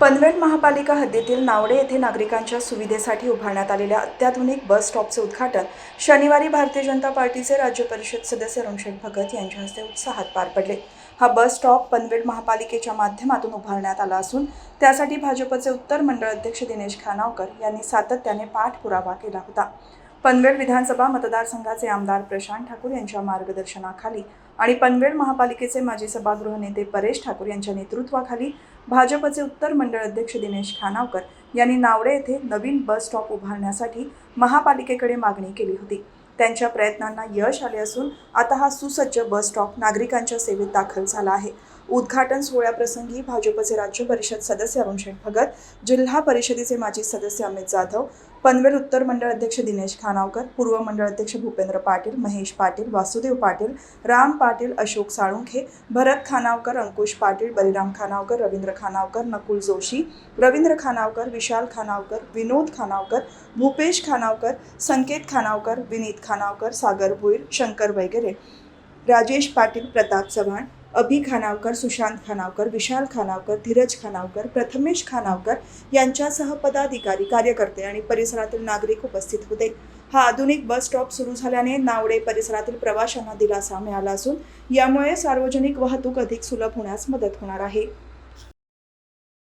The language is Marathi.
पनवेल महापालिका हद्दीतील नावडे येथे नागरिकांच्या सुविधेसाठी उभारण्यात आलेल्या अत्याधुनिक बस स्टॉपचे उद्घाटन शनिवारी भारतीय जनता पार्टीचे राज्य परिषद सदस्य रणशेठ भगत यांच्या हस्ते उत्साहात पार पडले। हा बस स्टॉप पनवेल महापालिकेच्या माध्यमातून उभारण्यात आला असून त्यासाठी भाजपचे उत्तर मंडळ अध्यक्ष दिनेश खानावकर यांनी सातत्याने पाठपुरावा केला होता। पनवेल विधानसभा मतदारसंघाचे आमदार प्रशांत ठाकूर यांच्या मार्गदर्शनाखाली आणि पनवेल महापालिकेचे माजी सभागृह नेते परेश ठाकूर यांच्या नेतृत्वाखाली भाजपचे उत्तर मंडळ अध्यक्ष दिनेश खानावकर यांनी नावडे येथे नवीन बस स्टॉप उभारण्यासाठी महापालिकेकडे मागणी केली होती। त्यांच्या प्रयत्नांना यश आले असून आता हा सुसज्ज बस स्टॉप नागरिकांच्या सेवेत दाखल झाला आहे। उद्घाटन सोहळ्याप्रसंगी भाजपचे राज्य परिषद सदस्य रणशेठ भगत, जिल्हा परिषदेचे माजी सदस्य अमित जाधव, पनवेल उत्तर मंडळ अध्यक्ष दिनेश खानावकर, पूर्व मंडळ अध्यक्ष भूपेंद्र पाटील, महेश पाटील, वासुदेव पाटील, राम पाटील, अशोक साळुंखे, भरत खानावकर, अंकुश पाटील, बलिराम खानावकर, रवींद्र खानावकर, नकुल जोशी, रवींद्र खानावकर, विशाल खानावकर, विनोद खानावकर, भूपेश खानावकर, संकेत खानावकर, विनीत खानावकर, सागर भोईर, शंकर वगैरे, राजेश पाटील, प्रताप चव्हाण, अभि खानावकर, सुशांत खानावकर, विशाल खानावकर, धीरज खानावकर, प्रथमेश खानावकर यांच्यासह पदाधिकारी, कार्यकर्ते आणि परिसरातील नागरिक उपस्थित होते। हा आधुनिक बस स्टॉप सुरू झाल्याने नावडे परिसरातील प्रवाशांना दिलासा मिळाला असून यामुळे सार्वजनिक वाहतूक अधिक सुलभ होण्यास मदत होणार आहे।